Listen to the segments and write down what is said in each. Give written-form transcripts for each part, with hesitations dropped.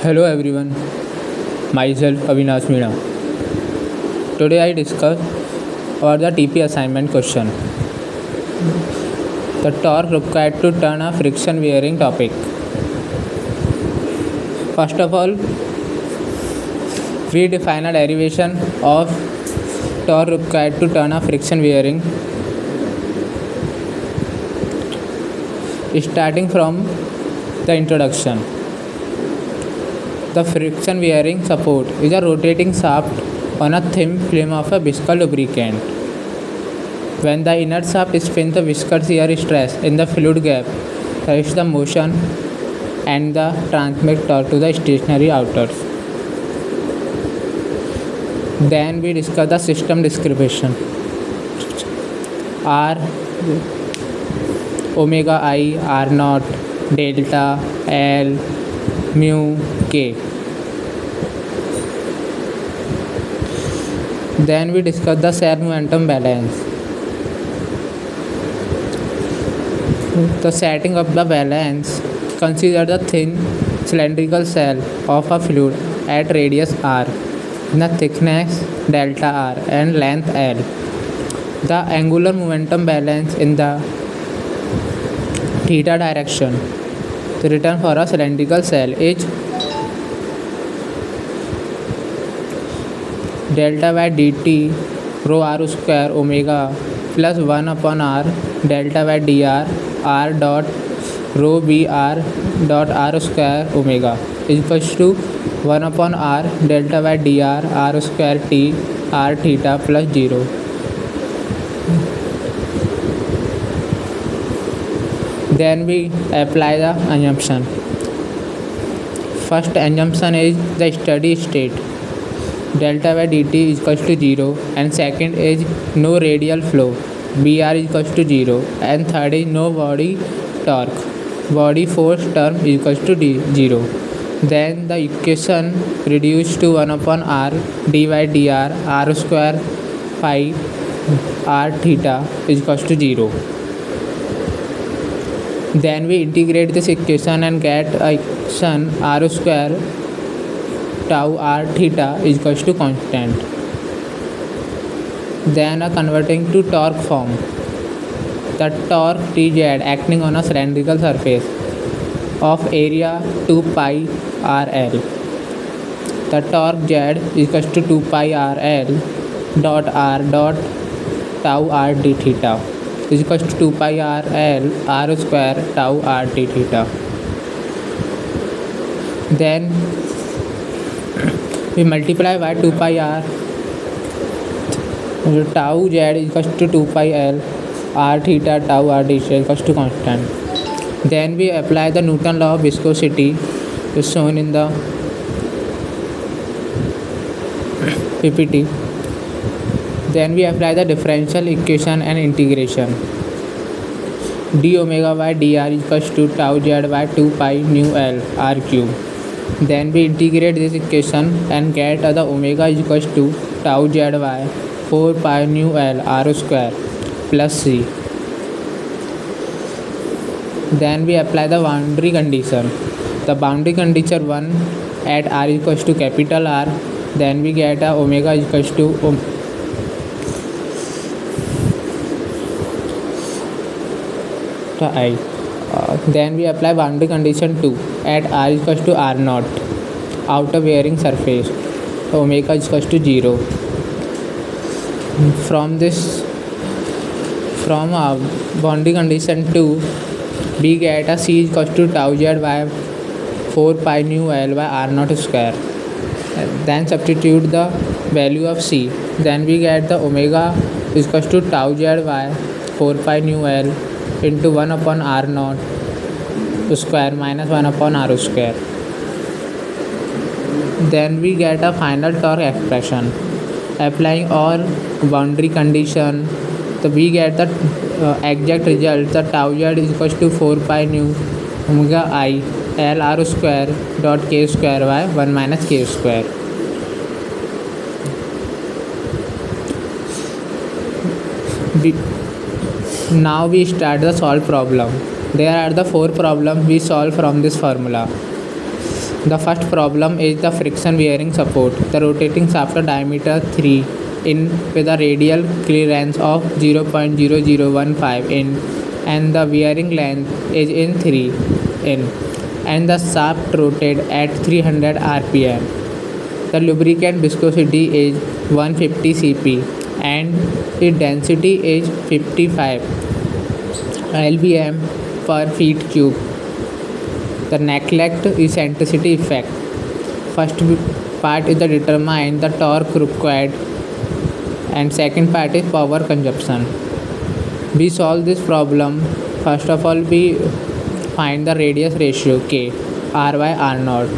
Hello everyone, myself Avinash Meena. Today I discuss about the TP assignment question. The torque required to turn a friction bearing topic. First of all, we define a derivation of torque required to turn a friction bearing. Starting from the introduction. The friction bearing support is a rotating shaft on a thin film of a viscous lubricant. When the inner shaft spins, the viscous shear stress in the fluid gap resists the motion and the transmit torque to the stationary outers. Then we discuss the system description. R omega I R naught delta L mu k. Then we discuss the cell momentum balance. The setting of the balance, consider the thin cylindrical cell of a fluid at radius r, the thickness delta r and length L. The angular momentum balance in the theta direction. The return for a cylindrical cell is delta by dt rho r square omega plus 1 upon r delta by dr r dot rho b r dot r square omega is equals to 1 upon r delta by dr r square t r theta plus 0. Then we apply the assumption. First assumption is the steady state delta by dt is equals to 0, and second is no radial flow br is equals to 0, and third is no body torque body force term is equals to 0. Then the equation reduced to 1 upon r d by dr r square phi r theta is equals to 0. Then we integrate this equation and get equation r square tau r theta is equals to constant. Then converting to torque form. The torque Tz acting on a cylindrical surface of area 2 pi rl. The torque Z is equals to 2 pi rl dot r dot tau r d theta is equals to 2 pi rl r square tau r d theta. Then we multiply by 2 pi r, tau Z is equals to 2 pi l r theta tau r d theta is equals to constant. Then we apply the Newton law of viscosity is shown in the PPT. Then we apply the differential equation and integration. d omega by dr is equals to tau Z by 2 pi nu l r cube. Then we integrate this equation and get the omega is equals to tau Z by 4 pi nu l r square plus c. Then we apply the boundary condition. The boundary condition 1 at r is equals to capital R. Then we get omega is equals to I. Then we apply boundary condition 2 at r is equals to r naught outer bearing surface. Omega is equals to 0. From boundary condition 2 we get c is equals to tau Z by 4 pi nu l by r naught square. Then substitute the value of c. Then we get the omega is equals to tau Z by 4 pi nu l into 1 upon r naught square minus 1 upon r square. Then we get a final torque expression. Applying all boundary condition, we get the exact result. The tau Z is equals to 4 pi nu omega I l r square dot k square by 1 minus k square. Now we start the solve problem. There are the 4 problems we solve from this formula. The first problem is the friction bearing support. The rotating shaft of diameter 3 in with a radial clearance of 0.0015 in and the bearing length is in 3 in and the shaft rotated at 300 rpm. The lubricant viscosity is 150 cp and its density is 55 lbm per feet cube. The neglect eccentricity effect. First part is the determine the torque required and second part is power consumption. We solve this problem. First of all, we find the radius ratio K R by R naught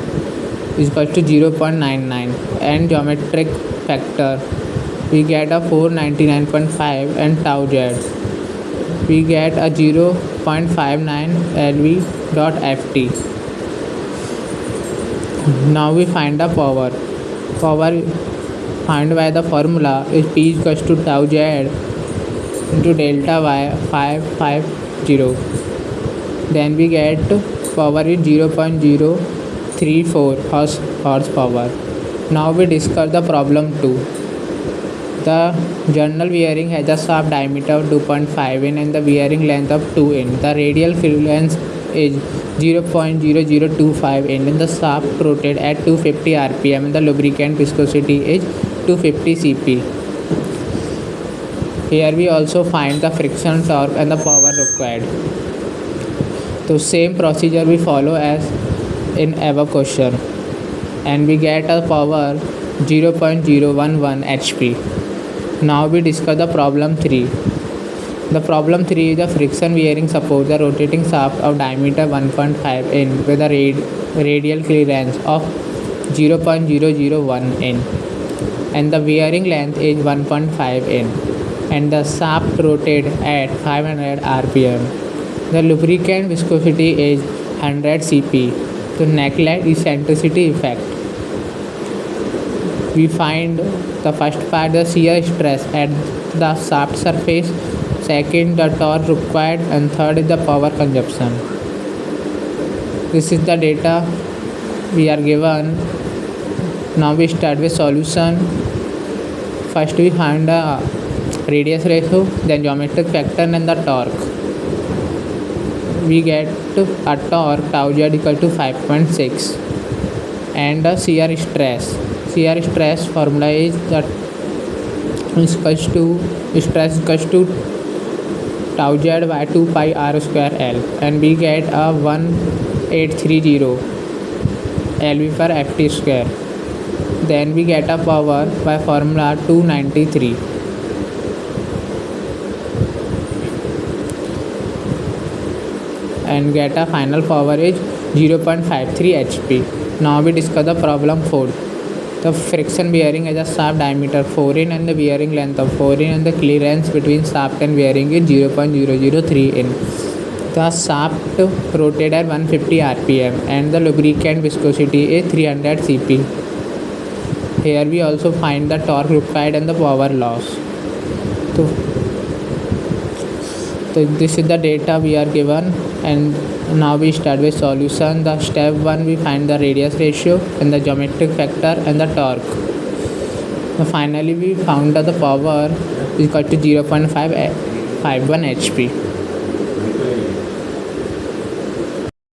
is equal to 0.99 and geometric factor we get a 499.5 and tau z we get a 0.59 lv dot ft. Now we find the power. Power found by the formula is P equals to tau z into delta y 550. Then we get power is 0.034 horsepower. Now we discuss the problem 2. The journal bearing has a shaft diameter of 2.5 in and the bearing length of 2 in. The radial clearance is 0.0025 in and the shaft rotated at 250 rpm and the lubricant viscosity is 250 cp. Here we also find the friction torque and the power required. So same procedure we follow as in above question and we get a power 0.011 HP. Now we discuss the problem 3. The problem 3 is the friction bearing support the rotating shaft of diameter 1.5 in with a radial clearance of 0.001 in and the bearing length is 1.5 in and the shaft rotated at 500 rpm. The lubricant viscosity is 100 cp. To neglect eccentricity effect. We find the first part the shear stress at the shaft surface, second the torque required and third is the power consumption. This is the data we are given. Now we start with solution. First we find the radius ratio, then geometric factor and the torque. We get a torque tau z equal to 5.6 and the shear stress. Shear stress formula is that stress equals to tau z by 2 pi r square L and we get a 1830 lv per ft square. Then we get a power by formula 293 and get a final power is 0.53 HP. Now we discuss the problem 4. The friction bearing has a shaft diameter 4 in and the bearing length of 4 in and the clearance between shaft and bearing is 0.003 in. The shaft rotated at 150 rpm and the lubricant viscosity is 300 cp. Here we also find the torque required and the power loss. So this is the data we are given and now we start with solution. The step 1 we find the radius ratio and the geometric factor and the torque. So finally we found that the power is equal to 0.551 HP.